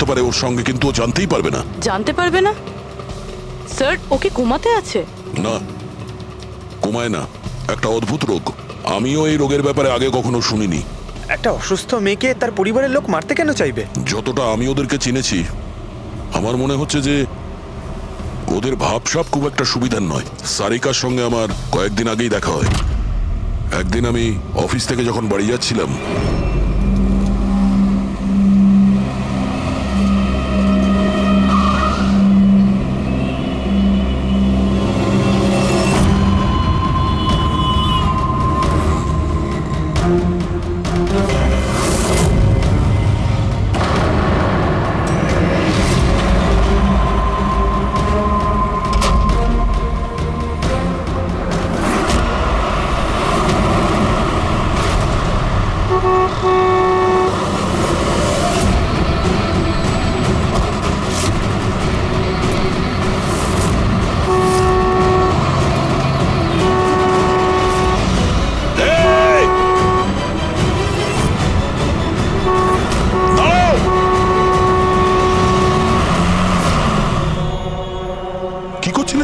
থাকতে পারে ওর সঙ্গে, কিন্তু ও জানতেই পারবে না। জানতে পারবে না? স্যার, ওকে কোমাতে আছে? না, কোমায় না, একটা অদ্ভুত রোগ। আমিও এই রোগের ব্যাপারে আগে কখনো শুনিনি। একটা অসুস্থ মেয়েকে তার পরিবারের লোক মারতে কেন চাইবে? যতটা আমি ওদেরকে চিনেছি, আমার মনে হচ্ছে যে ওদের ভাবসাব খুব একটা সুবিধার নয়। সারিকার সঙ্গে আমার কয়েকদিন আগেই দেখা হয়। একদিন আমি অফিস থেকে যখন বাড়ি যাচ্ছিলাম,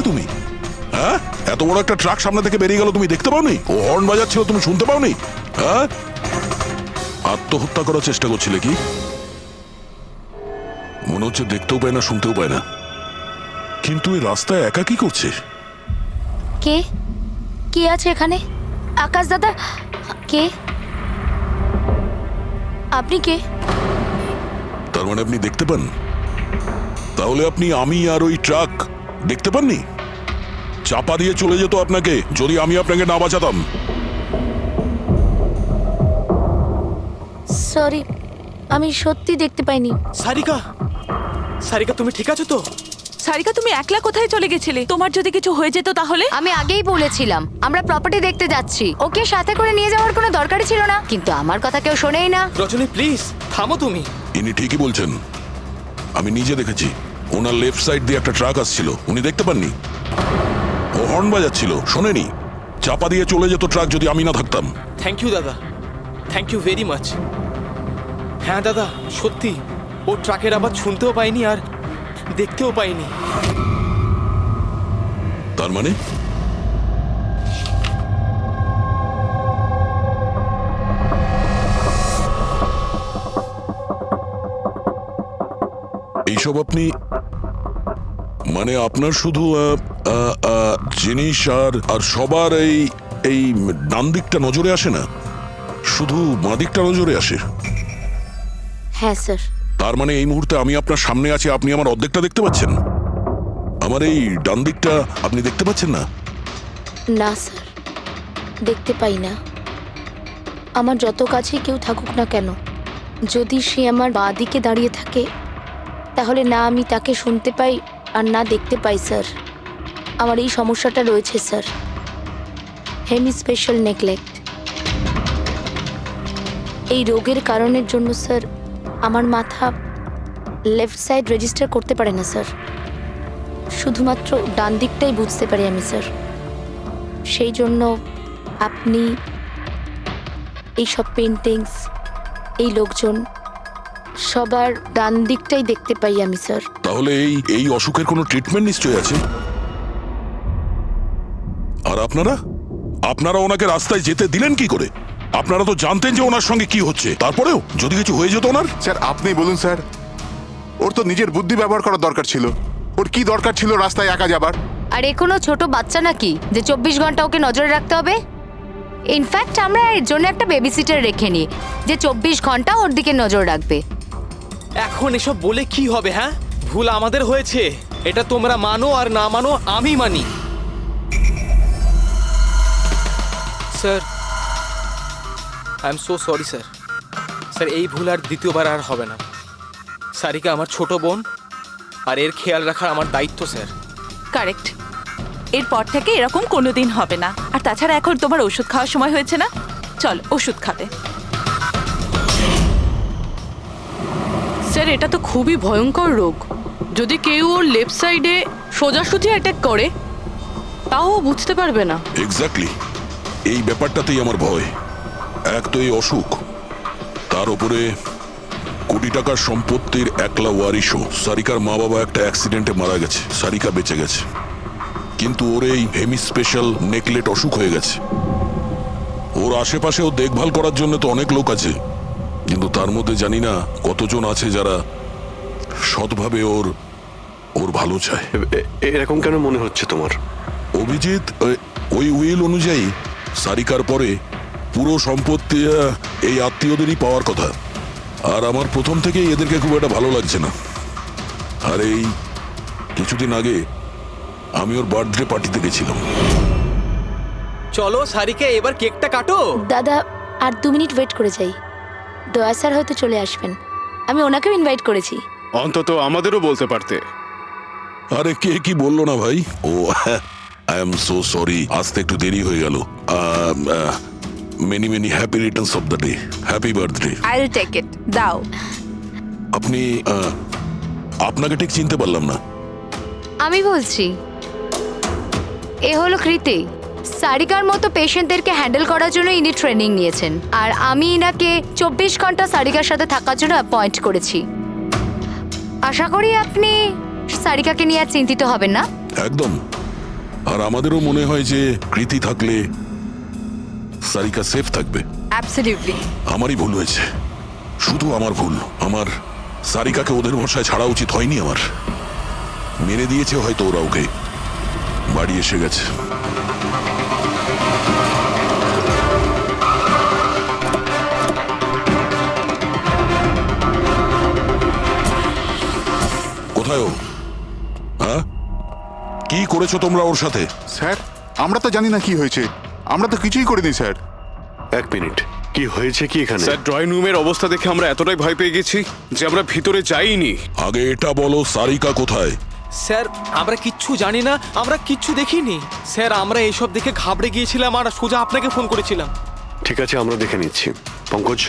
তুমি হ্যাঁ এত বড় একটা ট্রাক সামনে থেকে বেরিয়ে গেল, তুমি দেখতে পাওনি? ও হর্ন বাজাচ্ছিল, তুমি শুনতে পাওনি? হ্যাঁ, আত্মহত্যা করার চেষ্টা করছিলে কি? মনে হচ্ছে দেখতেও পায় না, শুনতেও পায় না। কিন্তু এই রাস্তায় একা কি করছে? কে কে আছে এখানে? আকাশ দাদা, কে আপনি? কে? তার মানে আপনি দেখতে পান? তাহলে আপনি আমি আর ওই ট্রাক দেখতে পাননি? চাপা দিয়ে চলে যেত আপনাকে যদি আমি আপনাকে না বাঁচাতাম। সরি, আমি সত্যি দেখতে পাইনি। সারিকা, সারিকা তুমি ঠিক আছো তো? সারিকা, তুমি একলা কোথায় চলে গেছিলে? তোমার যদি কিছু হয়ে যেত তাহলে? আমি আগেই বলেছিলাম আমরা প্রপার্টি দেখতে যাচ্ছি, ওকে সাথে করে নিয়ে যাওয়ার কোনো দরকারই ছিল না, কিন্তু আমার কথা কেউ শোনেই না। রজনী প্লিজ থামো তুমি। ইনি ঠিকই বলছেন, আমি নিজে দেখেছি। ওনার লেফট সাইড দিয়ে একটা ট্রাক আসছিল, উনি দেখতে পাননি। ও হর্ন বাজাচ্ছিল, শোনেনি। চাপা দিয়ে চলে যেত ট্রাক যদি আমি না থাকতাম। থ্যাংক ইউ দাদা, থ্যাংক ইউ ভেরি মাচ। হ্যাঁ দাদা, সত্যি ও ট্রাকের আবার শুনতেও পাইনি আর দেখতেও পাইনি। তার মানে এইসব আপনি, মানে আপনার শুধু জিনিস আর সবার এই ডান দিকটা নজরে আসে না, শুধু বাঁ দিকটা নজরে আসে? হ্যাঁ স্যার। তার মানে এই মুহূর্তে আমি আপনার সামনে আছি, আপনি আমার অর্ধেকটা দেখতে পাচ্ছেন, আমার এই ডান দিকটা আপনি দেখতে পাচ্ছেন না? না স্যার, দেখতে পাই না। আমার যত কাছে কেউ থাকুক না কেন, যদি সে আমার বাঁ দিকে দাঁড়িয়ে থাকে, তাহলে না আমি তাকে শুনতে পাই আর না দেখতে পাই স্যার। আমার এই সমস্যাটা রয়েছে স্যার, হেমি স্পেশাল নেগলেক্ট। এই রোগের কারণের জন্য স্যার আমার মাথা লেফট সাইড রেজিস্টার করতে পারে না স্যার, শুধুমাত্র ডান দিকটাই বুঝতে পারি আমি স্যার। সেই জন্য আপনি এইসব পেন্টিংস, এই লোকজন, সবার ডান দিকটাই দেখতে পাই আমি স্যার। তাহলে এই অসুখের কোনো ট্রিটমেন্ট নিশ্চয়ই আছে। আর আপনারা ওনাকে রাস্তায় যেতে দিলেন কি করে? আপনারা তো জানতেন যে ওনার সঙ্গে কি হচ্ছে, তারপরেও যদি কিছু হয়ে যেত ওনার। স্যার আপনি বলুন স্যার, ওর তো নিজের বুদ্ধি ব্যবহার করার দরকার ছিল। ওর কি দরকার ছিল রাস্তায় একা যাবার? আর এ কোনো ছোট বাচ্চা নাকি যে 24 ঘন্টা ওকে নজরে রাখতে হবে? ইনফ্যাক্ট আমরা এর জন্য একটা বেবি সিটার রেখে নিই যে 24 ঘন্টা ওর দিকে নজর রাখবে। এখন এসব বলে কি হবে? হ্যাঁ, ভুল আমাদের হয়েছে, এটা তোমরা মানো আর না মানো আমি মানি। Sir I am so sorry sir. Sir এই ভুল আর দ্বিতীয়বার আর হবে না। সারিকা আমার ছোট বোন, আর এর খেয়াল রাখা আমার দায়িত্ব স্যার। কারেক্ট, এরপর থেকে এরকম কোনোদিন হবে না। আর তাছাড়া এখন তোমার ওষুধ খাওয়ার সময় হয়েছে না, চল ওষুধ খাবে। স্যার, এটা তো খুবই ভয়ঙ্কর রোগ। যদি কেউ ওর লেফট সাইডে সোজাসুজি অ্যাটাক করে, তাও বুঝতে পারবে না। এক্স্যাক্টলি, এই ব্যাপারটাতেই আমার ভয়। এক তো এই অসুখ, তার উপরে কোটি টাকার সম্পত্তির একলা ওয়ারিশও। সারিকার মা বাবা একটা অ্যাক্সিডেন্টে মারা গেছে, সারিকা বেঁচে গেছে, কিন্তু ওর এই হেমি স্পেশাল নেকলেট অসুখ হয়ে গেছে। ওর আশেপাশেও দেখভাল করার জন্য তো অনেক লোক আছে, কিন্তু তার মধ্যে জানি না কতজন আছে যারা সৎভাবে ওর ওর ভালো চায়। এরকম কেন মনে হচ্ছে তোমার? অভিজিৎ, ওই উইল অনুযায়ী সারিকার পরে পুরো সম্পত্তি এই আত্মীয়দেরই পাওয়ার কথা। আর আমার প্রথম থেকেই এদেরকে খুব একটা ভালো লাগছে না। আর এই কিছুদিন আগে আমি ওর বার্থডে পার্টিতে গেছিলাম। চলো সারিকা, এবার কেকটা কাটো। দাদা আর 2 মিনিট ওয়েট করে যাই, দয়া স্যার হয়তো চলে আসবেন। আমি ওনাকেও ইনভাইট করেছি। অন্তত আমাদেরও বলতে পারতে। আরে কে কি বললো না ভাই? Oh I am so sorry, আসতে একটু দেরি হয়ে গেল। Many many happy returns of the day, happy birthday. I'll take it, দাও। আপনি আপনাকে ঠিক চিনতে পারলাম না। আমি বলছি, এ হলো কৃতি। সারিকার মতো পেশেন্টদেরকে হ্যান্ডেল করার জন্য ইনি ট্রেনিং নিয়েছেন, আর আমি ইনাকে 24 ঘন্টা সারিকার সাথে থাকার জন্য অ্যাপয়েন্ট করেছি। আশা করি আপনি সারিকাকে নিয়ে আর চিন্তিত হবেন না। একদম। আর আমাদেরও মনে হয় যে কৃতি থাকলে সারিকা সেফ থাকবে। অ্যাবসলিউটলি। আমারই ভুল হয়েছে, শুধু আমার ভুল। আমার সারিকাকে ওদের ভরসায় ছাড়া উচিত হয়নি। আমার মেরে দিয়েছে হয়তো ওরা ওকে। বাড়ি এসে গেছে। কোথায় ও? হ্যাঁ, কি করেছো তোমরা ওর সাথে? স্যার, আমরা তো জানি না কি হয়েছে। আমরা তো কিছুই করিনি স্যার। 1 মিনিট, কি হয়েছে কি এখানে? স্যার, ড্রয়িং রুমের অবস্থা দেখে আমরা এতটাই ভয় পেয়ে গেছি যে আমরা ভিতরে যাইনি। আগে এটা বলো, সারিকা কোথায়? স্যার, আমরা কিচ্ছু জানি না, আমরা কিচ্ছু দেখিনি। স্যার, আমরা এইসব দেখে ঘাবড়ে গিয়েছিলাম আর সোজা আপনাকে ফোন করেছিলাম। ঠিক আছে, আমরা দেখে নিচ্ছি। পঙ্কজ,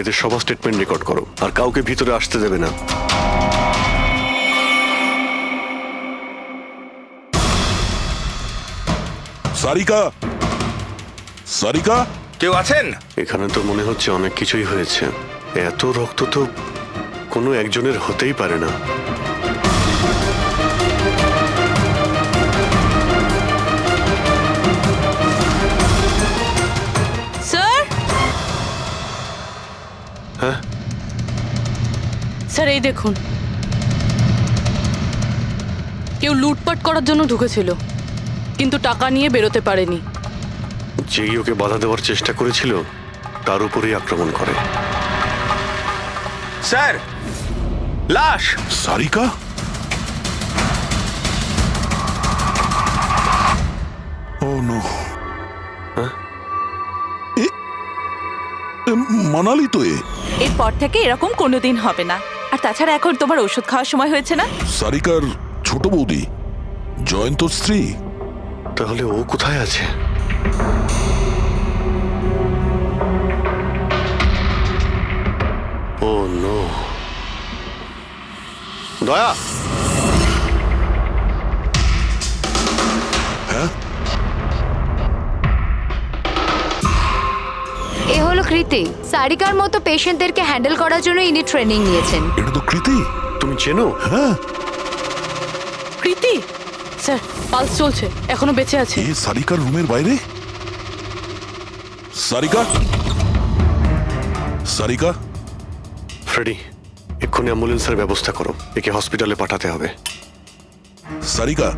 এদের সবার স্টেটমেন্ট রেকর্ড করো, আর কাউকে ভিতরে আসতে দেবে না। সারিকা, সারিকা, কেউ আছেন? এখানে তো মনে হচ্ছে অনেক কিছুই হয়েছে। এত রক্ত তো কোনো একজনের হতেই পারে না। স্যার, হ্যাঁ, স্যার এই দেখুন, কেউ লুটপাট করার জন্য ঢুকেছিল, কিন্তু টাকা নিয়ে বেরোতে পারেনি। যেই ওকে বাধা দেওয়ার চেষ্টা করেছিল তার উপরেই আক্রমণ করে। স্যার, লাশ। সারিকা? ও নো। মানালি তো এ। এরপর থেকে এরকম কোনোদিন হবে না। আর তাছাড়া এখন তোমার ওষুধ খাওয়ার সময় হয়েছে না? সারিকার ছোট বৌদি, জয়ন্তর স্ত্রী। তাহলে ও কোথায় আছে? ও নো। দয়া, এ হলো কৃতি। সারিকার মতো পেশেন্টদেরকে হ্যান্ডেল করার জন্য ইনি ট্রেনিং নিয়েছেন। এটা তো কৃতি। তুমি চেনো? হ্যাঁ, কৃতি স্যার, পালস চলছে, এখনো বেঁচে আছে। এ সারিকার রুমের বাইরে। সারিকা, সারিকা। ফ্রেডি, এক্ষুনি অ্যাম্বুলেন্সের ব্যবস্থা করো, একে হসপিটালে পাঠাতে হবে। সারিকা,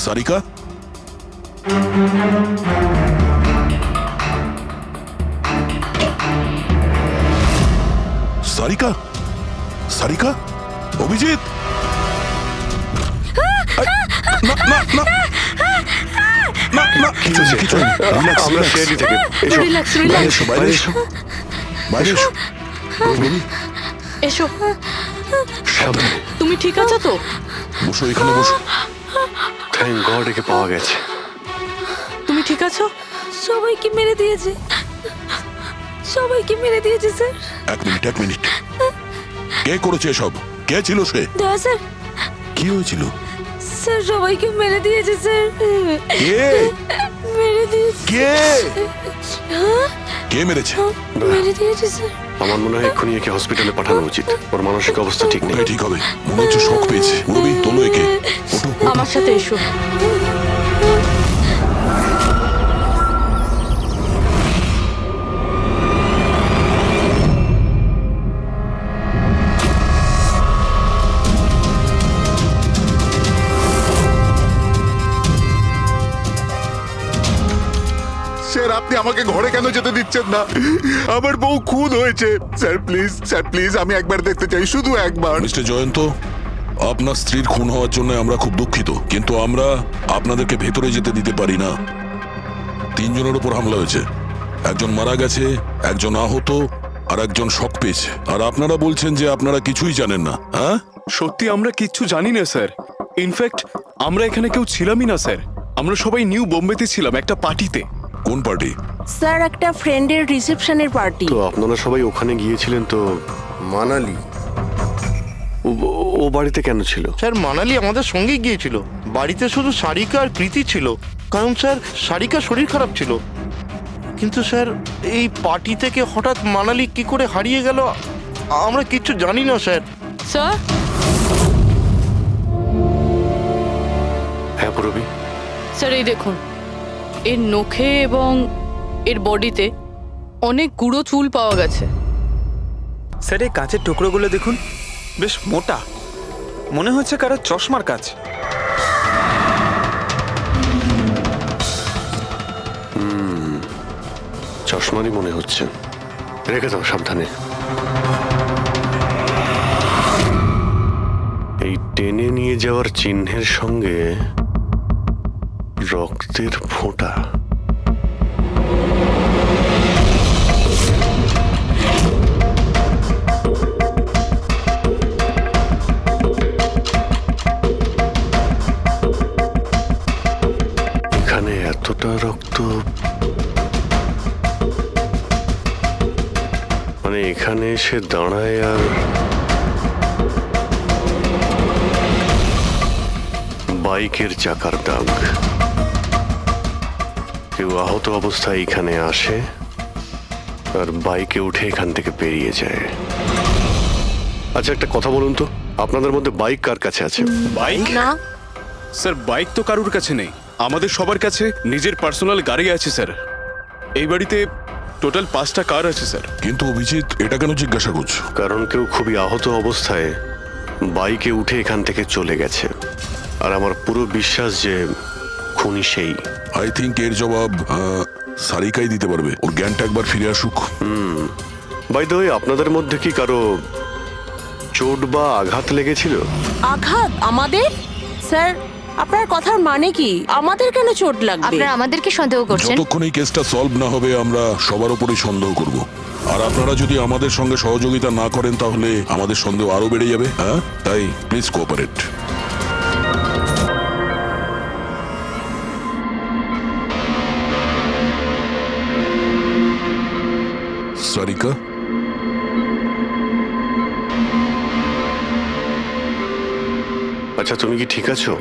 সারিকা, সারিকা, সারিকা, অভিজিৎ। না না না না না, কিছু নেই, কিছু নেই। Relax, আমরা relax. সিআইডি থেকে। এসো, রিল্যাক্স, বাইরে রিল্যাক্স। এসো, বাইরে এসো, বাইরে এসো। বেবি, এসো, সাবধানে। তুমি ঠিক আছো তো? বসো, এখানে বসো। থ্যাংক গড, একে পাওয়া গেছে। তুমি ঠিক আছো? সবাইকে মেরে দিয়েছে, সবাইকে মেরে দিয়েছে স্যার। এক মিনিট, এক মিনিট। কে করেছে এসব? কে ছিল সে? দয়া স্যার, কি হয়েছিল? স্যার সবাইকে মেরে দিয়েছে স্যার। কে? মেরে দিয়েছে। কে? হ্যাঁ? কে মেরেছে? মেরে দিয়েছে স্যার। আমার মনে হয় এক্ষুনি একে হসপিটালে পাঠানো উচিত। ওর মানসিক অবস্থা ঠিক নেই। এটাই ঠিক হবে, মনে হচ্ছে শক পেয়েছে। রবি, তোলো একে। ওঠো, ওঠো। আমার সাথে এসো। স্যার আপনি আমাকে ঘরে কেন যেতে দিচ্ছেন না? আমার বউ খুন হয়েছে। স্যার প্লিজ আমি একবার দেখতে চাই, শুধু একবার। মিস্টার জয়ন্ত, আপনার স্ত্রীর খুন হওয়ার জন্য আমরা খুব দুঃখিত, কিন্তু আমরা আপনাদেরকে ভেতরে যেতে দিতে পারি না। 3 জনের উপর হামলা হয়েছে, একজন মারা গেছে, একজন আহত, আর একজন শক পেয়েছে। আর আপনারা বলছেন যে আপনারা কিছুই জানেন না। হ্যাঁ, সত্যি আমরা কিচ্ছু জানি না স্যার। ইনফ্যাক্ট আমরা এখানে কেউ ছিলামই না স্যার। আমরা সবাই নিউ বোম্বেতে ছিলাম একটা পার্টিতে। কোন পার্টি? স্যার একটা ফ্রেন্ডের রিসেপশনের পার্টি। তো আপনারা সবাই ওখানে গিয়েছিলেন তো? মানালি। ও বাড়িতে কেন ছিল? স্যার মানালি আমাদের সঙ্গেই গিয়েছিল। বাড়িতে শুধু সারিকা আর কৃতি ছিল, কারণ স্যার সারিকার শরীর খারাপ ছিল। কিন্তু স্যার এই পার্টি থেকে হঠাৎ মানালি কি করে হারিয়ে গেল আমরা কিচ্ছু জানি না স্যার। স্যার, হ্যাঁ পূরবী। স্যার এই দেখুন, এর নখে এবং এর বডিতে অনেক গুঁড়ো চুল পাওয়া গেছে। স্যার এই কাঁচের টুকরোগুলো দেখুন, বেশ মোটা, মনে হচ্ছে কারো চশমার কাজ। চশমারই মনে হচ্ছে। রেখে দাও সাবধানে। এই টেনে নিয়ে যাওয়ার চিহ্নের সঙ্গে রক্তের ফোঁটা। এখানে এতটা রক্ত, মানে এখানে এসে দাঁড়ায় আর বাইকের চাকার দাগ। কেউ আহত অবস্থায় এখানে আসে আর বাইকে উঠে এখান থেকে বেরিয়ে যায়। আচ্ছা একটা কথা বলুন তো, আপনাদের মধ্যে বাইক কার কাছে আছে? বাইক? না স্যার বাইক তো কারুর কাছে নেই। আমাদের সবার কাছে নিজের পার্সোনাল গাড়ি আছে স্যার। এই বাড়িতে টোটাল 5টা কার আছে স্যার। কিন্তু অভিজিৎ, এটা কেন জিজ্ঞাসা করছো? কারণ কেউ খুবই আহত অবস্থায় বাইকে উঠে এখান থেকে চলে গেছে, আর আমার পুরো বিশ্বাস যে খুনি সেই। আই থিঙ্ক এর জবাব সারিকাই দিতে পারবে। ওর জ্ঞানটা একবার ফিরে আসুক। বাই দ্য ওয়ে, আপনাদের মধ্যে কি কারো চোট বা আঘাত লেগেছিল? আঘাত আমাদের? স্যার আপনার কথার মানে কি? আমাদের কেন চোট লাগবে? আপনারা আমাদেরকে সন্দেহ করছেন? যতক্ষণ এই কেসটা সলভ না হবে আমরা সবার উপরেই সন্দেহ করব। আর আপনারা যদি আমাদের সঙ্গে সহযোগিতা না করেন তাহলে আমাদের সন্দেহ আরো বেড়ে যাবে। হ্যাঁ, তাই প্লিজ কোঅপারেট। সারিকা, আচ্ছা তুমি কি ঠিক আছো?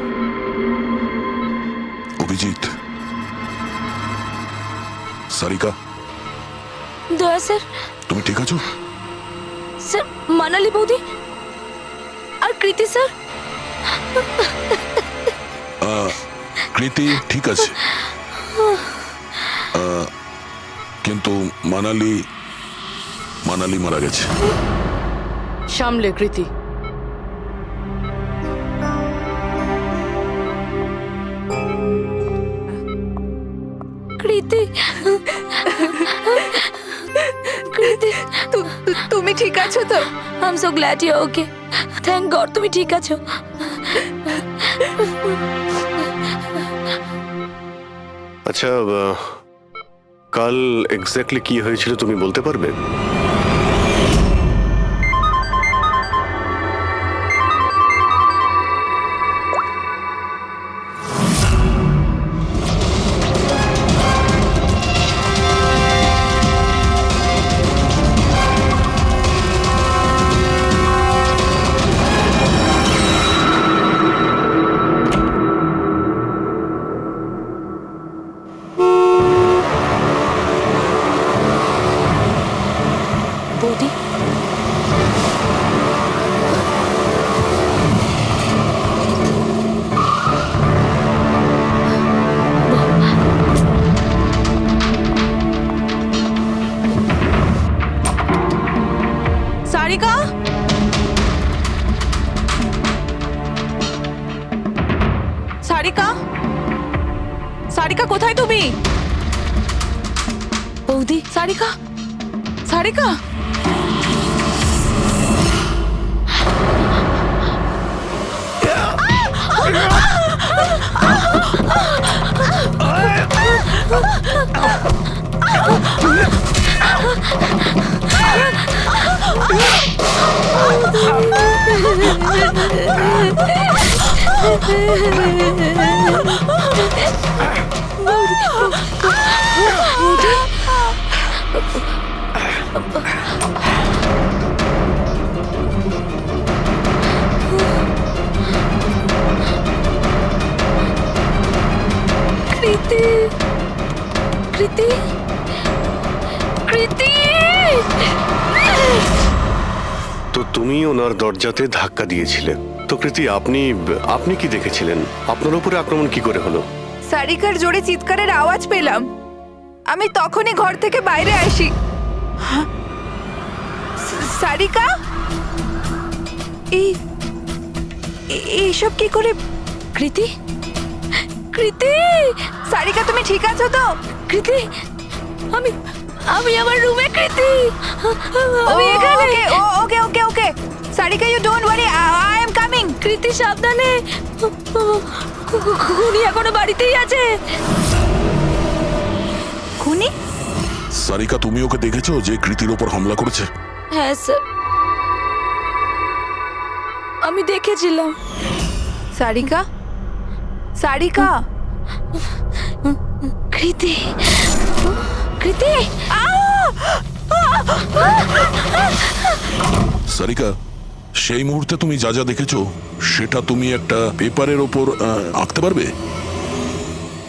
অভিজিৎ, সারিকা, দয়া স্যার। তুমি ঠিক আছো? স্যার মানালি বৌদি আর কৃতি স্যার। কৃতি ঠিক আছে, কিন্তু মানালি মারা গেছে। সামলে কৃতি। কৃতি, কৃতি তুমি ঠিক আছো তো? I am so glad you okay. Thank God তুমি ঠিক আছো। আচ্ছা কাল এক্স্যাক্টলি কি হয়েছিল তুমি বলতে পারবে? বৌদি, সারিকা, সারিকা, সারিকা কোথায় তুমি? বৌদি, সারিকা, সারিকা, কৃতি, কৃতি, কৃতি। তো তুমি ওনার দরজাতে ধাক্কা দিয়েছিলে। তো কৃতি, আপনি কি দেখেছিলেন? আপনার উপরে আক্রমণ কি করে হলো? সারিকার জোরে চিৎকারের আওয়াজ পেলাম, আমি তখনই ঘর থেকে বাইরে আসি। সারিকা, এইসব কি করে? কৃতি, কৃতি, সারিকা তুমি ঠিক আছো তো? কৃতি, আমি আমি আমার রুমে। কৃতি, আমি এখানে। Okay okay okay Sarika, you don't worry, I am coming. Kriti সাবধানে, খুনি এখনো বাড়িতেই আছে। খুনি? সারিকা, তুমি ওকে দেখেছো যে কৃতির ওপর হামলা করেছে? হ্যাঁ স্যার, আমি দেখেছিলাম। সারিকা, সারিকা, কৃতি, কৃতি, সারিকা, সেই মুহূর্তে তুমি যা যা দেখেছো সেটা তুমি একটা পেপারের ওপর আঁকতে পারবে?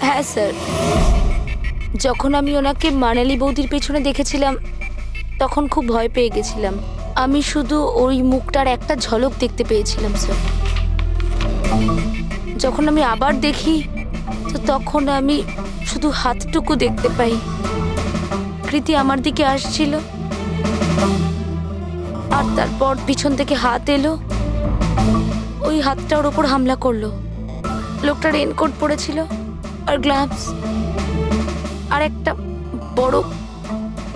হ্যাঁ স্যার, যখন আমি ওনাকে মানালি বৌদির পেছনে দেখেছিলাম তখন খুব ভয় পেয়ে গেছিলাম। আমি শুধু ওই মুখটার একটা ঝলক দেখতে পেয়েছিলাম স্যার। যখন আমি আবার দেখি তো তখন আমি শুধু হাতটুকু দেখতে পাই। কৃতি আমার দিকে আসছিল আর তারপর পিছন থেকে হাত এলো, ওই হাতটা ওর ওপর হামলা করলো। লোকটা রেনকোট পরেছিল আর গ্লাভস আর একটা বড়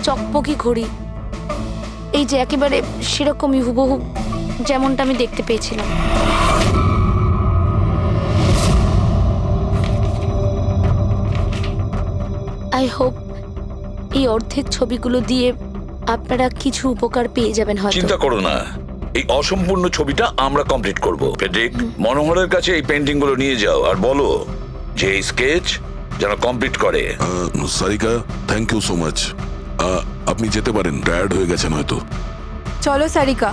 চকমকি ঘড়ি, এই যে একেবারে সেরকমই হুবহু যেমনটা আমি দেখতে পেয়েছিলাম। আই হোপ এই অর্ধেক ছবিগুলো দিয়ে আপনারা কিছু উপকার পেয়ে যাবেন হয়তো। চিন্তা করো না, এই অসম্পূর্ণ ছবিটা আমরা কমপ্লিট করব। ফেডরিক, মনোহরের কাছে এই পেন্টিং গুলো নিয়ে যাও আর বলো যে এই স্কেচ যেন কমপ্লিট করে। Sarika, thank you so much. আপনি যেতে পারেন, টায়ার্ড হয়ে গেছেন হয়তো। চলো সারিকা।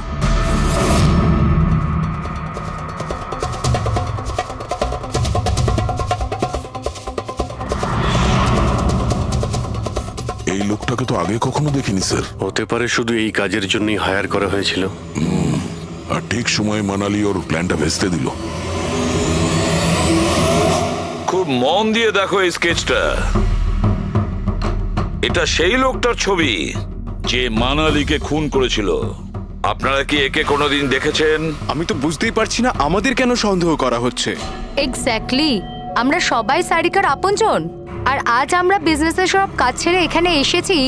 এই লোকটাকে তো আগে কখনো দেখিনি স্যার। হতে পারে শুধু এই কাজের জন্যই হায়ার করা হয়েছিল। আর ঠিক সময়ে মানালি ওর প্ল্যানটা ভেস্তে দিল। খুব মন দিয়ে দেখো এই স্কেচটা। এটা সেই লোকটার ছবি যে মানালিকে খুন করেছিল। আপনারা কি একে কোনোদিন দেখেছেন? আমি তো বুঝতেই পারছি না আমাদের কেন সন্দেহ করা হচ্ছে। এক্স্যাক্টলি, আমরা সবাই সারিকার আপনজন, আর আজ আমরা বিজনেসের সব কাজ ছেড়ে এখানে এসেছি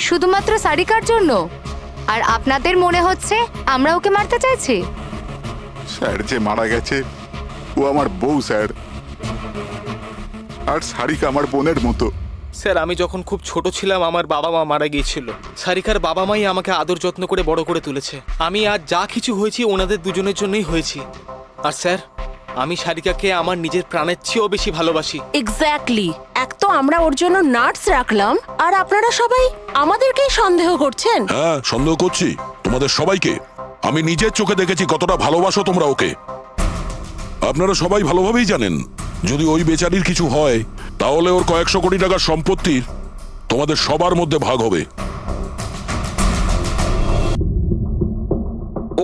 শুধুমাত্র সারিকার জন্য। আর আপনাদের মনে হচ্ছে আমরা ওকে মারতে চাইছি? স্যার যে মারা গেছে ও আমার বউ স্যার, আর সারিকা আমার বোনের মতো। স্যার, আমি যখন খুব ছোট ছিলাম আমার বাবা মা মারা গিয়েছিল। সারিকার বাবা মাই আমাকে আদর যত্ন করে বড় করে তুলেছে। আমি আজ যা কিছু হয়েছি ওনাদের দুজনের জন্যই হয়েছি। আর স্যার, আমি সারিকাকে আমার নিজের প্রাণের চেয়েও বেশি ভালোবাসি। এক্স্যাক্টলি, এক তো আমরা ওর জন্য নার্স রাখলাম আর আপনারা সবাই আমাদেরকেই সন্দেহ করছেন। হ্যাঁ, সন্দেহ করছি তোমাদের সবাইকে। আমি নিজের চোখে দেখেছি কতটা ভালোবাসো তোমরা ওকে। আপনারা সবাই ভালোভাবেই জানেন যদি ওই বেচারির কিছু হয় তাহলে ওর কয়েকশো কোটি টাকার সম্পত্তির তোমাদের সবার মধ্যে ভাগ হবে।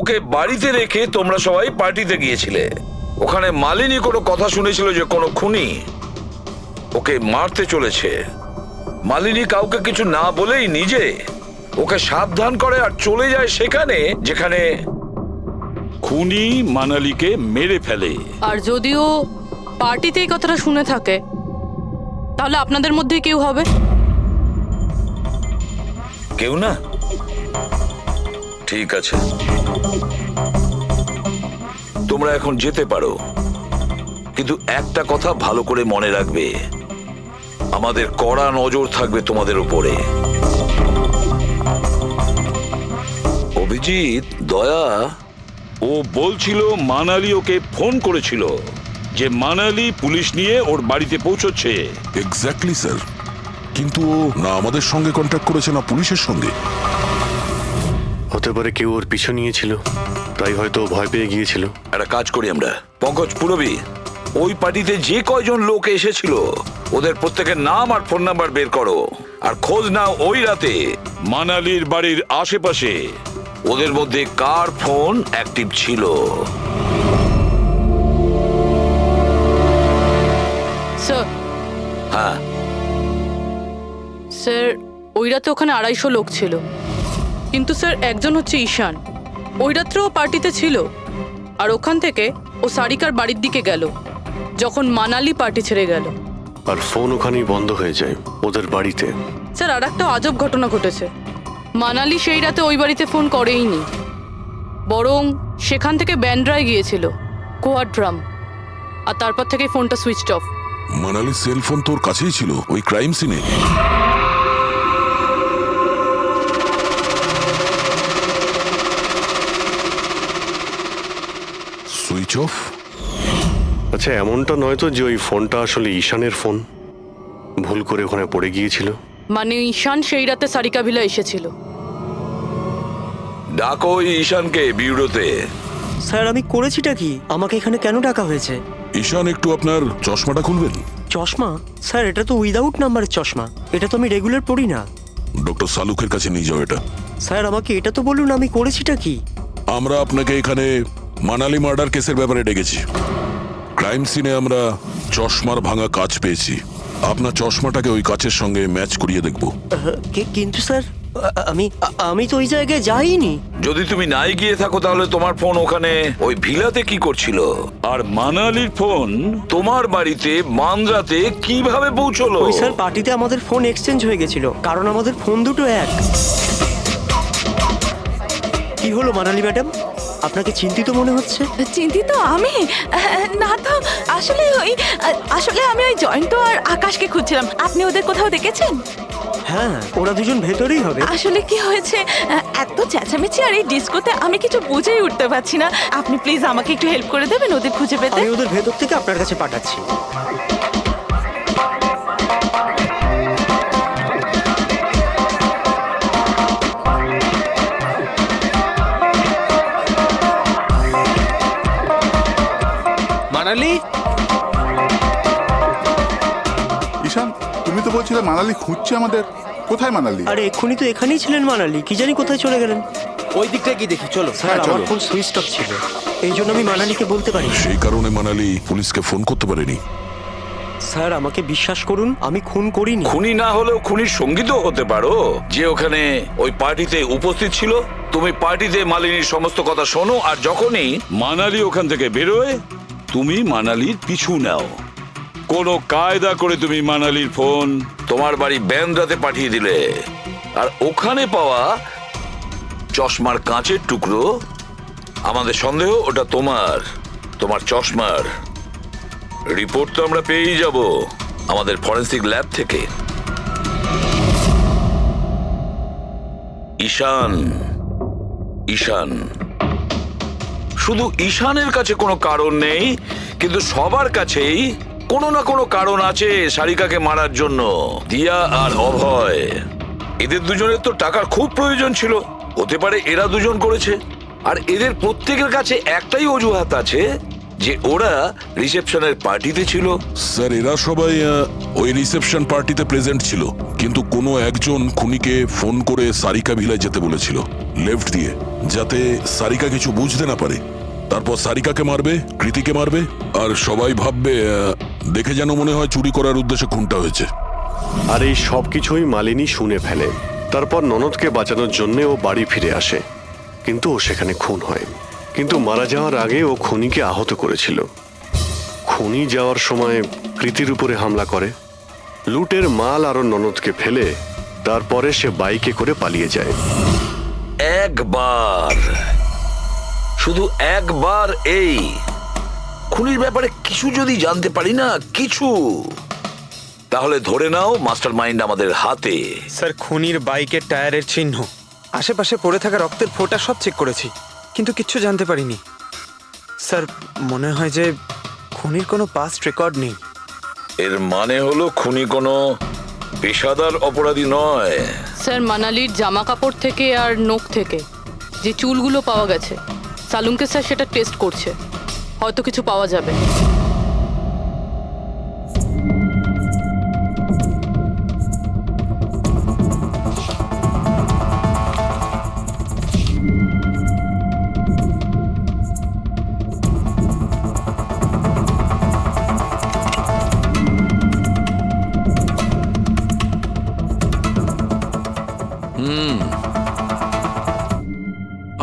ওকে বাড়িতে রেখে তোমরা সবাই পার্টিতে গিয়েছিলে। ওখানে মালিনী কোনো কথা শুনেছিল যে কোনো খুনি ওকে মারতে চলেছে। মালিনী কাউকে কিছু না বলেই নিজে ওকে সাবধান করে আর চলে যায় সেখানে যেখানে খুনি মানালিকে মেরে ফেলে। আর যদিও পার্টিতে এই কথাটা শুনে থাকে, তাহলে আপনাদের মধ্যে কেউ হবে? কেউ না? ঠিক আছে, তোমরা এখন যেতে পারো, কিন্তু একটা কথা ভালো করে মনে রাখবে, আমাদের কড়া নজর থাকবে তোমাদের উপরে। অভিজিৎ, দয়া, ও বলছিল মানালি ওকে ফোন করেছিল যে মানালি পুলিশ নিয়ে ওর বাড়িতে পৌঁছচ্ছে। এক্স্যাক্টলি স্যার, কিন্তু ও না আমাদের সঙ্গে কন্ট্যাক্ট করেছে না পুলিশের সঙ্গে। হতে পারে কেউ ওর পিছু নিয়েছিল, তাই হয়তো ভয় পেয়ে গিয়েছিল। একটা কাজ করি আমরা, পঙ্কজ পুরবী, ওই পার্টিতে যে কয়জন লোক এসেছিল ওদের প্রত্যেকের নাম আর ফোন নাম্বার বের করো, আর খোঁজ নাও ওই রাতে মানালির বাড়ির আশেপাশে ওদের মধ্যে কার ফোন অ্যাক্টিভ ছিল। স্যার, হ্যাঁ স্যার, ওই রাতে ওখানে 250 লোক ছিল, কিন্তু স্যার একজন হচ্ছে ঈশান। ওই রাত্রেও পার্টিতে ছিল, আর ওখান থেকে ও সারিকার বাড়ির দিকে গেল যখন মানালি পার্টি ছেড়ে গেল। আর ফোন ওখানেই বন্ধ হয়ে যায় ওদের বাড়িতে। স্যার, আর একটা আজব ঘটনা ঘটেছে। মানালি সেই রাতে ওই বাড়িতে ফোন করেইনি, বরং সেখান থেকে ব্যান্ড্রায় গিয়েছিল, কোয়াড্রাম, আর তারপর থেকে ফোনটা সুইচড অফ। মানালির সেল ফোন তোর কাছেই ছিল ওই ক্রাইম সিনে? Switch off? আচ্ছা, এমনটা নয় তো যে ওই ফোনটা আসলে ঈশানের ফোন, ভুল করে ওখানে পড়ে গিয়েছিল? মানে ঈশান সেই রাতে সারিকা ভিলা এসেছিল। ডাকো ঈশানকে বিউরোতে। স্যার, আমি করেছিটা কি? আমাকে এখানে কেন ডাকা হয়েছে? ঈশান, একটু আপনার চশমাটা খুলবেন? চশমা? স্যার, এটা তো উইদাউট নাম্বারের চশমা, এটা তো আমি রেগুলার পড়ি না। ডক্টর সালুকের কাছে নিয়ে যাও এটা। স্যার, আমাকে এটা তো বলুন, আমি করেছিটা কি? আমরা আপনাকে এখানে মানালি মার্ডার কেসের ব্যাপারে ডেকেছি। ক্রাইম সিনে আমরা চশমার ভাঙা কাঁচ পেয়েছি। আপনার চশমাটাকে ওই কাচের সঙ্গে ম্যাচ করিয়ে দেখব। কিন্তু স্যার, আমি তো ওই জায়গায় যাইনি। যদি তুমি নাই গিয়ে থাকো তাহলে তোমার ফোন ওখানে ওই ভিলাতে কি করছিল? আর মানালির ফোন তোমার বাড়িতে মান্দ্রাতে কিভাবে পৌঁছলো? ওই স্যার, পার্টিতে আমাদের ফোন এক্সচেঞ্জ হয়ে গেছিল, কারণ আমাদের ফোন দুটো এক। কি হলো মানালি ম্যাডাম, আপনাকে চিন্তিত মনে হচ্ছে? চিন্তিত আমি? না তো, আসলে আমি ওই জয়ন্ত আর আকাশকে খুঁজছিলাম। আপনি ওদের কোথাও দেখেছেন? হ্যাঁ, ওরা দুজন ভেতরেই হবে। আসলে কি হয়েছে, এত চেঁচামেচি আর এই ডিস্কোতে আমি কিছু বুঝেই উঠতে পারছি না। আপনি প্লিজ আমাকে একটু হেল্প করে দেবেন ওদের খুঁজে পেতে? আমি ওদের ভেতর থেকে আপনার কাছে পাঠাচ্ছি। মানালি, ঈশান, তুমি তো বলছিলে মানালি খুঁজছে আমাদের। কোথায় মানালি? আরে এক্ষুনি তো এখানেই ছিলেন মানালি, কি জানি কোথায় চলে গেলেন। ওই দিকটা কি দেখি, চলো। স্যার, আমার ফোন সুইচ অফ ছিল, এই জন্য আমি মানালিকে বলতে পারি। সেই কারণে মানালি পুলিশকে ফোন করতে পারেনি। স্যার, আমাকে বিশ্বাস করুন, আমি খুন করিনি। খুনি না হলেও খুনির সঙ্গীত হতে পারো, যে ওখানে ওই পার্টিতে উপস্থিত ছিল। তুমি পার্টিতে মালিনীর সমস্ত কথা শোনো, আর যখনই মানালি ওখান থেকে বেরোয় তুমি মানালির পিছু নাও। কোনো কায়দা করে তুমি মানালির ফোন তোমার বাড়ি ব্যান্ড্রাতে পাঠিয়ে দিলে, আর ওখানে পাওয়া চশমার কাঁচের টুকরো, আমাদের সন্দেহ ওটা তোমার চশমার রিপোর্ট তো আমরা পেয়েই যাব আমাদের ফরেন্সিক ল্যাব থেকে। ঈশান, শুধু ঈশানের কাছে কোনো কারণ নেই, কিন্তু সবার কাছেই কোনো না কোনো কারণ আছে সারিকাকে মারার জন্য। দিয়া আর অভয়, এদের দুজনের তো টাকার খুব প্রয়োজন ছিল, হতে পারে এরা দুজন করেছে। আর এদের প্রত্যেকের কাছে একটাই অজুহাত আছে যে ওরা রিসেপশনের পার্টিতে ছিল। স্যার, এরা সবাই ওই রিসেপশন পার্টিতে প্রেজেন্ট ছিল, কিন্তু কোনো একজন খুনিকে ফোন করে সারিকা ভিলায় যেতে বলেছিল লেফট দিয়ে। যাতে সারিকা কিছু বুঝতে না পারে। তারপর সারিকাকে মারবে, কৃতিকে মারবে, আর সবাই ভাববে দেখে যেন মনে হয় চুরি করার উদ্দেশ্যে খুনটা হয়েছে। আর এই সব কিছুই মালিনী শুনে ফেলে। তারপর ননদকে বাঁচানোর জন্য ও বাড়ি ফিরে আসে, কিন্তু ও সেখানে খুন হয়। কিন্তু মারা যাওয়ার আগে ও খুনিকে আহত করেছিল। খুনি যাওয়ার সময় কৃতির উপরে হামলা করে, লুটের মাল আর ওর ননদকে ফেলে তারপরে সে বাইকে করে পালিয়ে যায়। একবার, শুধু একবার এই খুনির ব্যাপারে কিছু যদি জানতে পারি না, কিছু, তাহলে ধরে নাও মাস্টার মাইন্ড আমাদের হাতে। স্যার, খুনির বাইকের টায়ারের চিহ্ন, আশেপাশে পড়ে থাকা রক্তের ফোঁটা সব চেক করেছি, কিন্তু কিচ্ছু জানতে পারিনি। স্যার, মনে হয় যে খুনির কোনো পাস্ট রেকর্ড নেই। এর মানে হলো খুনি কোনো পেশাদার অপরাধী নয়। স্যার, মানালির জামা কাপড় থেকে আর নখ থেকে যে চুলগুলো পাওয়া গেছে, সালুঙ্কে স্যার সেটা টেস্ট করছে, হয়তো কিছু পাওয়া যাবে।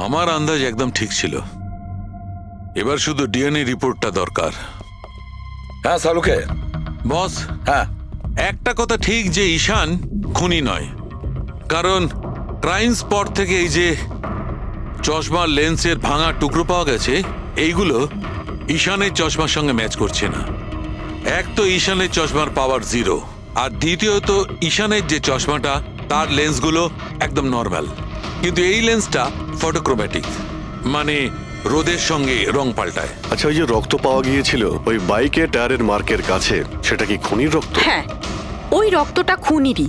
আমার আন্দাজ একদম ঠিক ছিল। এবার শুধু ডিএনএ রিপোর্টটা দরকার। হ্যাঁ সালুকে বস, হ্যাঁ একটা কথা ঠিক যে ঈশান খুনি নয়, কারণ ক্রাইম স্পট থেকে এই যে চশমার লেন্সের ভাঙা টুকরো পাওয়া গেছে, এইগুলো ঈশানের চশমার সঙ্গে ম্যাচ করছে না। এক তো ঈশানের চশমার পাওয়ার 0, আর দ্বিতীয়ত ঈশানের যে চশমাটা তার লেন্সগুলো একদম নর্মাল, কিন্তু এই লেন্সটা ফটোক্রোম্যাটিক, মানে রোদের সঙ্গে রং পাল্টায়। আচ্ছা, ওই যে রক্ত পাওয়া গিয়েছিল ওই বাইকে টায়ারের মার্কের কাছে, সেটা কি খুনির রক্ত? হ্যাঁ, ওই রক্তটা খুনিরই,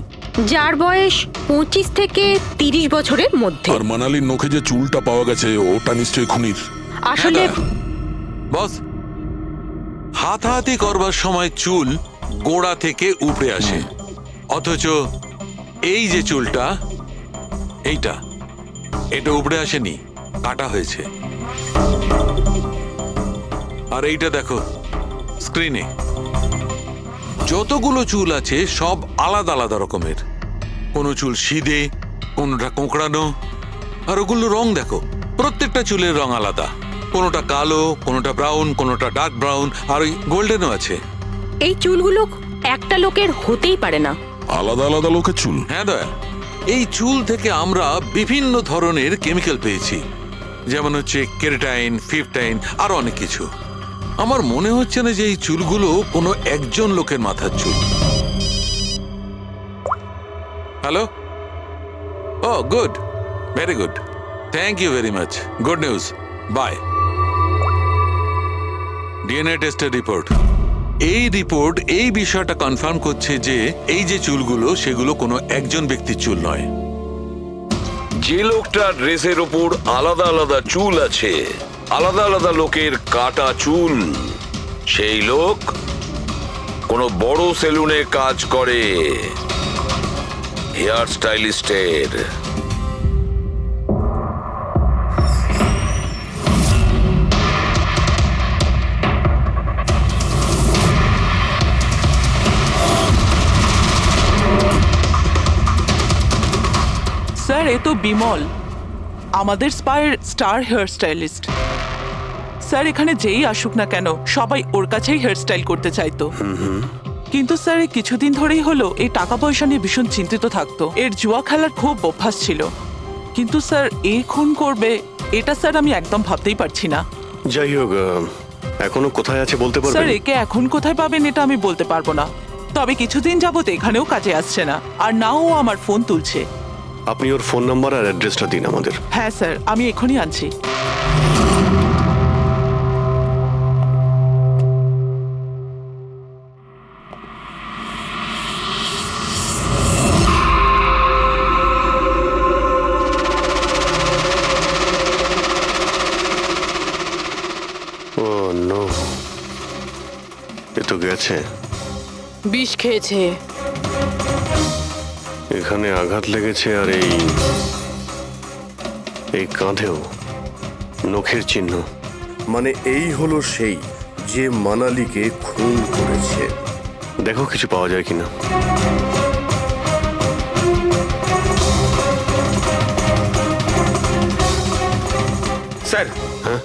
যার বয়স 25 থেকে 30 বছরের মধ্যে। আর মানালির নখে যে চুলটা পাওয়া গেছে ওটা নিশ্চয়ই খুনির। আসলে বস, হাতাহাতি করবার সময় চুল গোড়া থেকে উপড়ে আসে, অথচ এই যে চুলটা, এটা উপড়ে আসেনি, কাটা হয়েছে। আর এইটা দেখো স্ক্রিনে, যতগুলো চুল আছে সব আলাদা আলাদা রকমের। কোনো চুল সিধে, কোনোটা কোঁকড়ানো, আর ওগুলো রং দেখো, প্রত্যেকটা চুলের রং আলাদা, কোনোটা কালো, কোনোটা ব্রাউন, কোনোটা ডার্ক ব্রাউন, আর ওই গোল্ডেনও আছে। এই চুলগুলো একটা লোকের হতেই পারে না। আলাদা আলাদা লোকের চুল? হ্যাঁ দয়া, এই চুল থেকে আমরা বিভিন্ন ধরনের কেমিক্যাল পেয়েছি, যেমন হচ্ছে কেরাটিন, ফিফটাইন, আরো অনেক কিছু। আমার মনে হচ্ছে না যে এই চুলগুলো কোনো একজন লোকের মাথার চুল। Hello, oh good, very good, thank you very much, good news, bye. DNA টেস্টের রিপোর্ট, এই রিপোর্ট এই বিষয়টা কনফার্ম করছে যে এই যে চুলগুলো সেগুলো কোনো একজন ব্যক্তির চুল নয়। যে লোকটার ড্রেসের ওপর আলাদা আলাদা চুল আছে, আলাদা আলাদা লোকের কাটা চুল, সেই লোক কোনো বড় সেলুনে কাজ করে, হেয়ার স্টাইলিস্টের। স্যার, এ তো বিমল, আমাদের স্পায়ের স্টার হেয়ার স্টাইলিস্ট। স্যার, এখানে যেই আসুক না কেন সবাই ওর কাছেই হেয়ার স্টাইল করতে চাইতো, কিন্তু স্যার এই কিছুদিন ধরেই হলো এই টাকা পয়সা নিয়ে ভীষণ চিন্তিত থাকতো। এর জুয়া খেলার খুব অভ্যাস ছিল, কিন্তু স্যার এই খুন করবে এটা স্যার আমি একদম ভাবতেই পারছি না। যাই হোক, এখনো কোথায় আছে বলতে পারবেন? স্যার, একে এখন কোথায় পাবেন এটা আমি বলতে পারবো না, তবে কিছুদিন যাবত এখানেও কাজে আসছে না, আর না ও আমার ফোন তুলছে। আপনি ওর ফোন নাম্বার আর অ্যাড্রেসটা দিন আমাদের। হ্যাঁ স্যার, আমি এখনই আনছি। ও নো, এ তো গেছে। বিষ খেয়েছে। এখানে আঘাত লেগেছে, আর এই কাঁধেও নখের চিহ্ন। মানে এই হলো সেই যে মানালিকে খুন করেছে। দেখো কিছু পাওয়া যায় কিনা। স্যার, হ্যাঁ,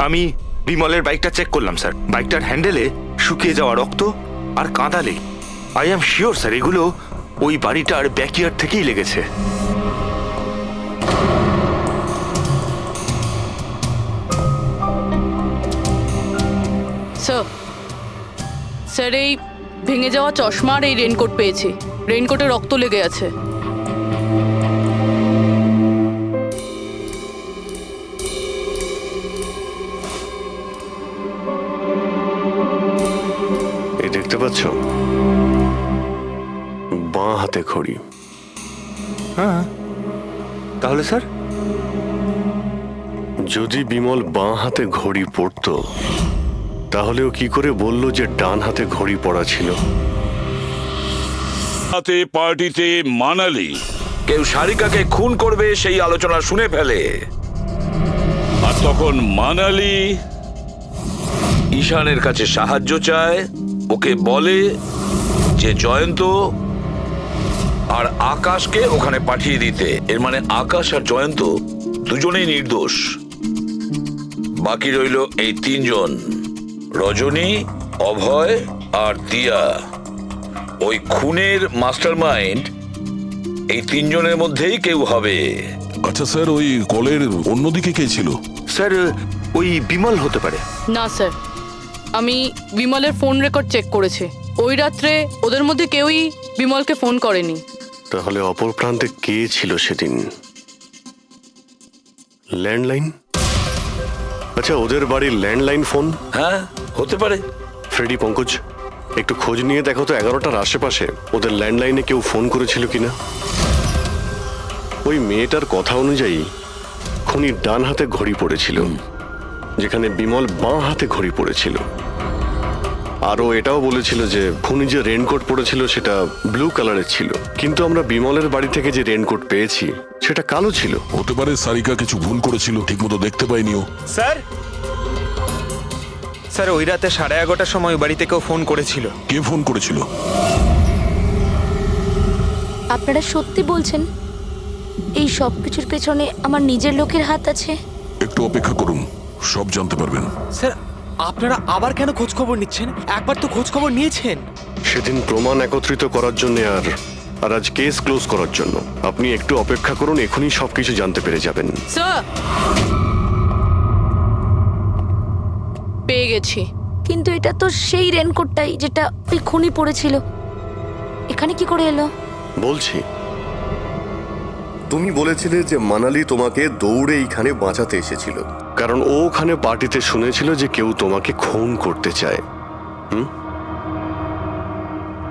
আমি বিমলের বাইকটা চেক করলাম স্যার। বাইকটার হ্যান্ডেলে শুকিয়ে যাওয়া রক্ত আর কাঁদালে আই অ্যাম শিওর স্যার এগুলো ওই বাড়িটার ব্যাকইয়ার্ড থেকেই লেগেছে। স্যার এই ভেঙে যাওয়া চশমা আর এই রেনকোট পেয়েছি। রেনকোটে রক্ত লেগে আছে। এই দেখতে পাচ্ছ, বাঁ হাতে ঘড়ি। হ্যাঁ, তাহলে স্যার যদি বিমল বাঁ হাতে ঘড়ি পরতো তাহলে ও কি করে বলল যে ডান হাতে ঘড়ি পরা ছিল? রাতে পার্টিতে মানালি কেউ সারিকাকে খুন করবে সেই আলোচনা শুনে ফেলে, আর তখন মানালি ঈশানের কাছে সাহায্য চায়। ওকে বলে যে জয়ন্ত আর আকাশকে ওখানে পাঠিয়ে দিতে। এর মানে আকাশ আর জয়ন্ত দুজনেই নির্দোষ। বাকি রইল এই তিনজন, রজনী, অভয় আর দিয়া। ওই খুনের মাস্টারমাইন্ড এই তিনজনের মধ্যেই কেউ হবে। আচ্ছা স্যার, ওই কলের অন্যদিকে কে ছিল? স্যার ওই বিমল হতে পারে। না স্যার, আমি বিমলের ফোন রেকর্ড চেক করেছি। ওই রাত্রে ওদের মধ্যে কেউই বিমলকে ফোন করেনি। তাহলে অপর প্রান্তে কে ছিল সেদিন? ল্যান্ডলাইন? আচ্ছা, ওদের বাড়ির ল্যান্ডলাইন ফোন? হ্যাঁ, হতে পারে। ফ্রেডি, পঙ্কজ, একটু খোঁজ নিয়ে দেখো তো 11টার আশেপাশে ওদের ল্যান্ডলাইনে কেউ ফোন করেছিল কিনা। ওই মেয়েটার কথা অনুযায়ী খুনির ডান হাতে ঘড়ি পড়েছিল, যেখানে বিমল বাঁ হাতে ঘড়ি পড়েছিল। আরও এটাও বলেছিল যে খুনি যে রেনকোট পরেছিল সেটা ব্লু কালারের ছিল, কিন্তু আমরা বিমলের বাড়ি থেকে যে রেনকোট পেয়েছি সেটা কালো ছিল। হতে পারে সারিকা কিছু ভুল করেছিল, ঠিকমতো দেখতে পাইনি ও। স্যার, স্যার ওই রাতে 11:30টার সময় বাড়িতে কেউ ফোন করেছিল। কে ফোন করেছিল? আপনারা সত্যি বলছেন এই সব কিছুর পেছনে আমার নিজের লোকের হাত আছে? একটু অপেক্ষা করুন, সব জানতে পারবেন। স্যার, আপনারা আবার কেন খোঁজ খবর নিচ্ছেন? একবার তো খোঁজ খবর নিয়েছেন। সেদিন প্রমাণ একত্রিত করার জন্য আর আজ কেস ক্লোজ করার জন্য। আপনি একটু অপেক্ষা করুন, এখনই সবকিছু জানতে পেরে যাবেন। স্যার, পেয়ে গেছি। কিন্তু এটা তো সেই রেনকোটটাই যেটা ওই খুনি পড়েছিল। এখানে কি করে এলো? বলছি, তুমি বলেছিলে যে মানালি তোমাকে দৌড়ে এইখানে বাঁচাতে এসেছিল, কারণ ও ওখানে পার্টিতে শুনেছিল যে কেউ তোমাকে খুন করতে চায়।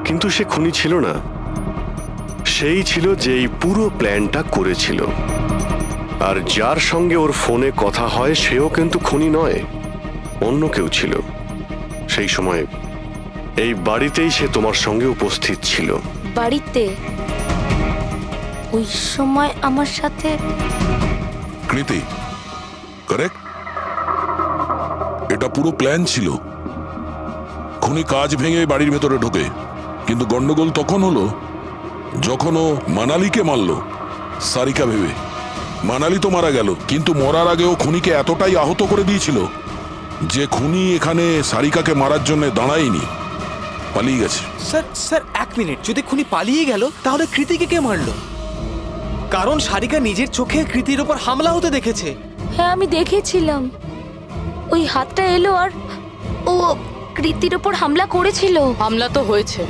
কিন্তু সে খুনি ছিল না, সেই ছিল যে এই পুরো প্ল্যানটা করেছিল। আর যার সঙ্গে ওর ফোনে কথা হয় সেও কিন্তু খুনি নয়, অন্য কেউ ছিল। সেই সময় এই বাড়িতেই সে তোমার সঙ্গে উপস্থিত ছিল। বাড়িতে? ওই সময় আমার সাথে কৃতি, কারেক্ট? এটা পুরো প্ল্যান ছিল। খুনি কাজ ভেঙে বাড়ির ভেতরে ঢোকে, কিন্তু গন্ডগোল তখন হলো যখন ও মানালিকে মারলো সারিকা ভেবে। মানালি তো মারা গেল, কিন্তু মরার আগে ও খুনিকে এতটাই আহত করে দিয়েছিল যে খুনি এখানে সারিকাকে মারার জন্য দাঁড়ায়নি, পালিয়ে গেছে। Sir sir, 1 minute. যদি খুনি পালিয়ে গেল তাহলে কৃতিকে কে মারলো? কারণ সারিকা নিজের চোখে কৃতির ওপর হামলা হতে দেখেছে। হ্যাঁ, আমি দেখেছিলাম। ওই হাতটা এলো আর ও কৃতির ওপর হামলা করেছিল। হামলা তো হয়েছে,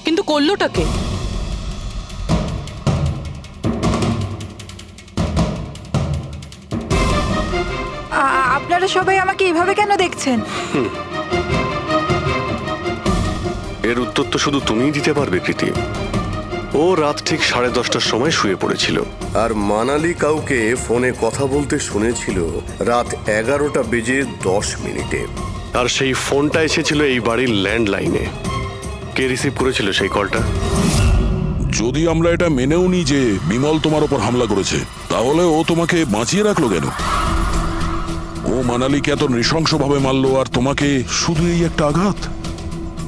কিন্তু করলোটা কে? আপনারা সবাই আমাকে এভাবে কেন দেখছেন? এর উত্তর তো শুধু তুমিই দিতে পারবে কৃতি। ও রাত ঠিক 10:30টার সময় শুয়ে পড়েছিল। আর মানালি কাউকে ফোনে কথা বলতে শুনেছিল রাত 11:10 আর সেই ফোনটা এসেছিল এই বাড়ির ল্যান্ডলাইনে। কে রিসিভ করেছিল সেই কলটা? যদি আমরা এটা মেনেও নিই যে বিমল তোমার ওপর হামলা করেছে, তাহলে ও তোমাকে বাঁচিয়ে রাখলো কেন? ও মানালিকে এত নৃশংসভাবে মারলো, আর তোমাকে শুধু এই একটা আঘাত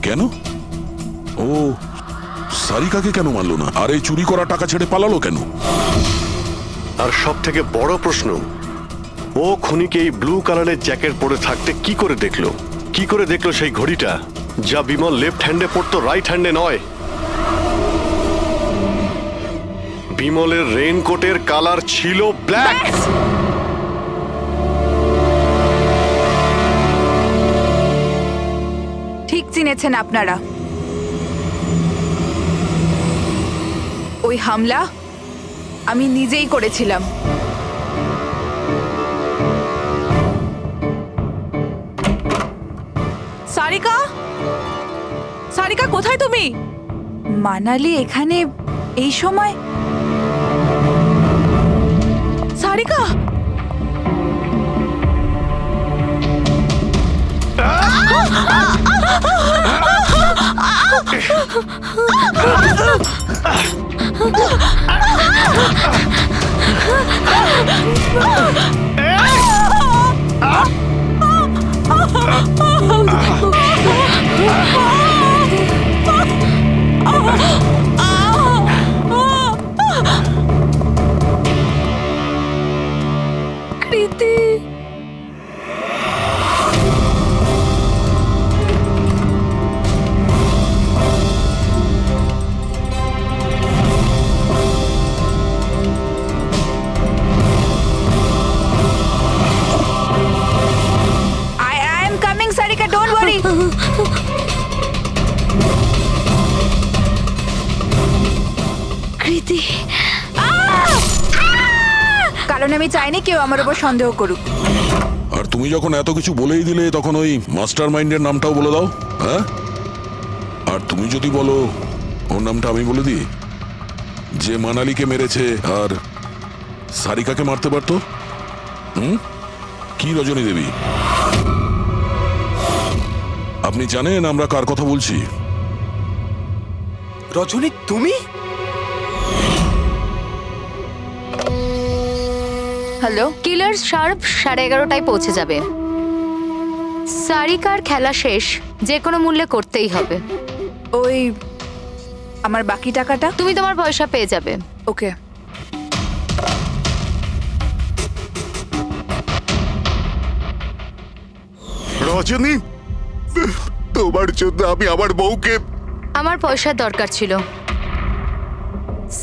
কেন? ও সারিকাকে কেন মারলো না? আর এই চুরি করা টাকা ছেড়ে পালালো কেন? আর সব থেকে বড় প্রশ্ন, ও খুনিকে এই ব্লু কালারের জ্যাকেট পরে থাকতে কি করে দেখলো? কি করে দেখলো সেই ঘড়িটা, যা বিমল লেফট হ্যান্ডে পড়তো, রাইট হ্যান্ডে নয়? বিমলের রেইনকোটের কালার ছিল ব্ল্যাক। ঠিক চিনেছেন আপনারা। ওই হামলা আমি নিজেই করেছিলাম। সারিকা, সারিকা কোথায় তুমি? মানালি এখানে এই সময়? সারিকা, কৃতি, I am coming, Sarika, don't worry. কৃতি, কারণ আমি চাইনি কেউ আমার উপর সন্দেহ করুক। আর তুমি যখন এত কিছু বলেই দিলে, তখন ওই মাস্টার মাইন্ডের নামটাও বলে দাও। হ্যাঁ, আর তুমি যদি বলো ওর নামটা আমি বলে দিই, যে মানালিকে মেরেছে আর সারিকাকে মারতে পারতো। কি রজনী দেবী, আপনি জানেন আমরা কার কথা বলছি? রজনী, তুমি? হ্যালো, কিলার শার্প 11:30টায় পৌঁছে যাবে। সারিকার খেলা শেষ, যে কোনো মূল্যে করতেই হবে। ওই আমার বাকি টাকাটা? তুমি তোমার পয়সা পেয়ে যাবে। ওকে। রজনী, তোমার জন্য আমি আমার বউকে... আমার পয়সার দরকার ছিল।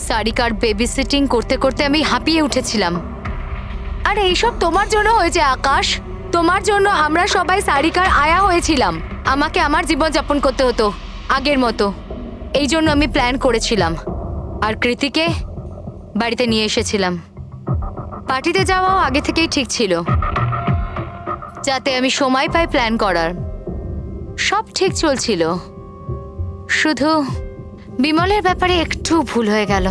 সারিকার বেবি সিটিং করতে করতে আমি হাঁপিয়ে উঠেছিলাম। আর এইসব তোমার জন্য হয়েছে আকাশ। তোমার জন্য আমরা সবাই সারিকার আয়া হয়েছিলাম। আমাকে আমার জীবন যাপন করতে হতো আগের মতো। এই জন্য আমি প্ল্যান করেছিলাম, আর কৃতিকে বাড়িতে নিয়ে এসেছিলাম। পার্টিতে যাওয়াও আগে থেকেই ঠিক ছিল, যাতে আমি সময় পাই প্ল্যান করার। সব ঠিক চলছিল, শুধু বিমলের ব্যাপারে একটু ভুল হয়ে গেল।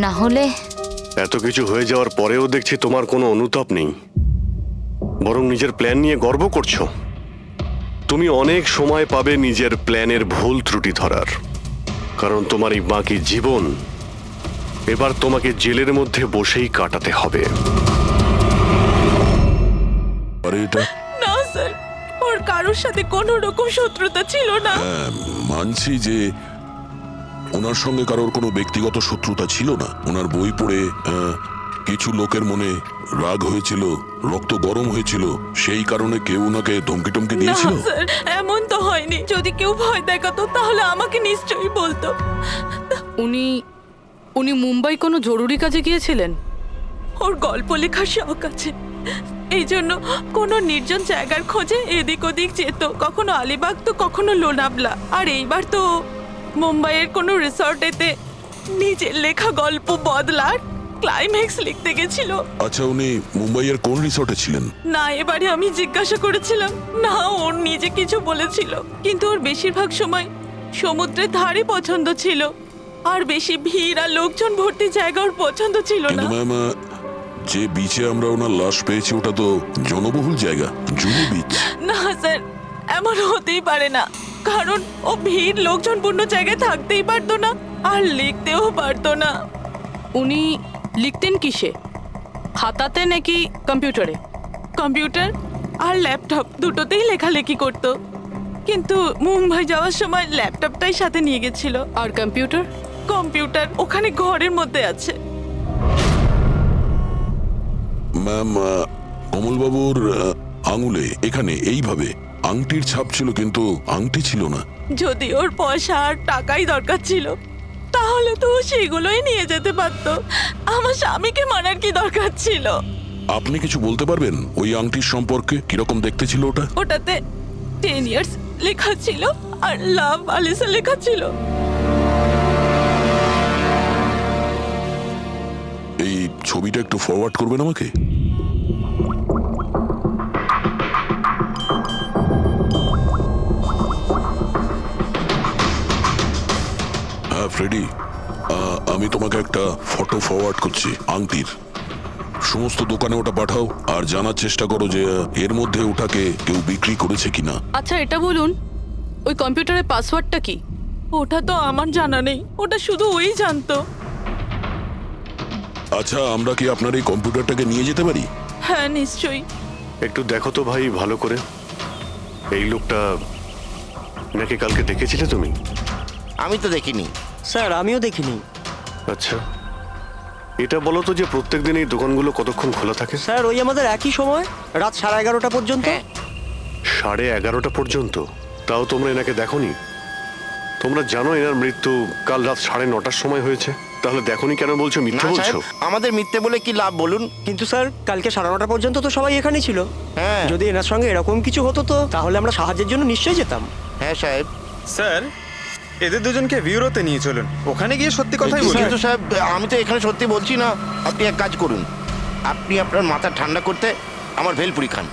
না হলে... এত কিছু হয়ে যাওয়ার পরেও দেখছি তোমার কোনো অনুতাপ নেই, বরং নিজের প্ল্যান নিয়ে গর্ব করছো। তুমি অনেক সময় পাবে নিজের প্ল্যানের ভুল ত্রুটি ধরার, কারণ তোমার এই বাকি জীবন এবার তোমাকে জেলের মধ্যে বসেই কাটাতে হবে। না স্যার, ওর কারোর সাথে কোনো রকম শত্রুতা ছিল না। মানছি যে ওনার সঙ্গে কারোর কোনো ব্যক্তিগত শত্রুতা ছিল না। ওনার বই পড়ে কিছু লোকের মনে রাগ হয়েছিল, রক্ত গরম হয়েছিল, সেই কারণে কেউ ওনাকে ধমকি টমকি না দিয়েছিল। স্যার, এমন তো হয়নি। যদি কেউ ভয় দেখাতো তাহলে আমাকে নিশ্চয়ই বলতো। উনি মুম্বাই কোনো জরুরি কাজে গিয়েছিলেন। ওর গল্প লেখার শখ আছে, এই জন্য কোনো নির্জন জায়গার খোঁজে এদিক ওদিক যেত। কখনো আলিবাগ তো কখনো লোনাবলা। আর এইবার তো মুম্বাইয়ের কোনো রিসর্টেতে নিজের লেখা গল্প বদলার ক্লাইম্যাক্স লিখতে গেছিল। আচ্ছা, উনি মুম্বাইয়ের কোন রিসর্টে ছিলেন? না, এবারে আমি জিজ্ঞাসা করেছিলাম না, ওর নিজে কিছু বলেছিল। কিন্তু ওর বেশিরভাগ সময় সমুদ্রের ধারে পছন্দ ছিল, আর বেশি ভিড় আর লোকজন ভর্তি জায়গা ওর পছন্দ ছিল না। কিন্তু ম্যাম, যে বিচে আমরা ওনার লাশ পেয়েছি ওটা তো জনবহুল জায়গা, জুহু বিচ। না স্যার, এমন হতেই পারে না, কারণ ও ভিড় লোকজনপূর্ণ জায়গায় থাকতেই পারতো না। আর লিখতেও পারতো না। উনি লিখতেন কিসে, খাতাতে নাকি কম্পিউটারে? কম্পিউটার আর ল্যাপটপ দুটোতেই লেখালেখি করতো, কিন্তু মুম্বাই যাওয়ার সময় ল্যাপটপটাই সাথে নিয়ে গেছিল। আর কম্পিউটার? কম্পিউটার ওখানে ঘরের মধ্যে আছে। ম্যাম, কমলবাবুর আঙুলে এখানে এইভাবে আংটির ছাপ ছিল, কিন্তু আংটি ছিল না। যদি ওর পয়সা আর টাকাই দরকার ছিল তাহলে তো ও সেগুলোই নিয়ে যেতে পারতো। আমার স্বামীকে মারার কি দরকার ছিল? আপনি কিছু বলতে পারবেন ওই আংটির সম্পর্কে? কিরকম দেখতে ছিল ওটা? ওটাতে 10 ইয়ার্স লেখা ছিল আর লাভ আলিসা লেখা ছিল। এই ছবিটা একটু ফরওয়ার্ড করবেন আমাকে? হ্যাঁ ফ্রেডি, আমি তোমাকে একটা ফটো ফরওয়ার্ড করছি আংটির। সমস্ত দোকানে ওটা পাঠাও আর জানার চেষ্টা করো যে এর মধ্যে ওটাকে কেউ বিক্রি করেছে কিনা। আচ্ছা এটা বলুন, ওই কম্পিউটারের পাসওয়ার্ডটা কি? ওটা তো আমার জানা নেই, ওটা শুধু ওই জানতো। আচ্ছা, আমরা কি আপনার এই কম্পিউটারটাকে নিয়ে যেতে পারি? হ্যাঁ নিশ্চয়ই। একটু দেখো তো ভাই ভালো করে, এই লোকটা নাকি কালকে দেখেছিলে তুমি? আমি তো দেখিনি স্যার, আমিও দেখিনি। আচ্ছা, এটা বলো তো যে প্রত্যেকদিন এই দোকানগুলো কতক্ষণ খোলা থাকে? স্যার ওই আমাদের একই সময়, রাত 11:30 পর্যন্ত। 11:30 পর্যন্ত? তাও তোমরা এনাকে দেখোনি? তোমরা জানো এনার মৃত্যু কাল রাত 9:30টার সময় হয়েছে, তাহলে দেখোনি কেন বলছো? মিথ্যে না বলছো? সাহেব, আমাদের মিথ্যে বলে কি লাভ বলুন? কিন্তু স্যার কালকে 9:30 পর্যন্ত তো সবাই এখানেই ছিল। হ্যাঁ, যদি এনার সঙ্গে এরকম কিছু হতো তো তাহলে আমরা সাহায্যের জন্য নিশ্চয়ই যেতাম। হ্যাঁ সাহেব। স্যার এদের দুজনকে ব্যুরোতে নিয়ে চলুন, ওখানে গিয়ে সত্যি কথাই বলুন। কিন্তু সাহেব, আমি তো এখানে সত্যি বলছি না। আপনি এক কাজ করুন, আপনি আপনার মাথা ঠান্ডা করতে আমার ভেলপুরি খান।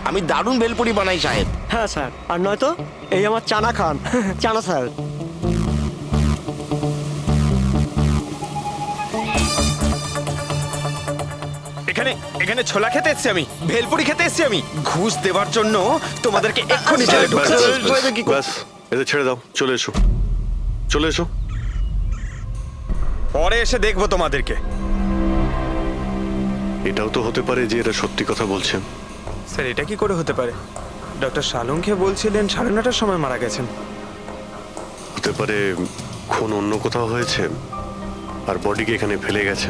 আমি দারুণ ভেলপুরি বানাই সাহেব। হ্যাঁ স্যার, আর নয়তো এই আমার চানা খান। চানা স্যার। এখানে এখানে ছোলা খেতে এসেছি আমি, ভেলপুরি খেতে এসেছি আমি। ঘুষ দেওয়ার জন্য তোমাদেরকে এক্ষুনি জেলে ঢুকতে হবে। ব্যাস, এদের ছেড়ে দাও, চলে এসো, চলে এসো। পরে এসে দেখবো তোমাদেরকে। এটাও তো হতে পারে যে এরা সত্যি কথা বলছেন। স্যার এটা কি করে হতে পারে? ডক্টর শালুংকে বলছিলেন 9:30টার সময় মারা গেছেন। হতে পারে খুন অন্য কোথাও হয়েছে আর বডিকে এখানে ফেলে গেছে।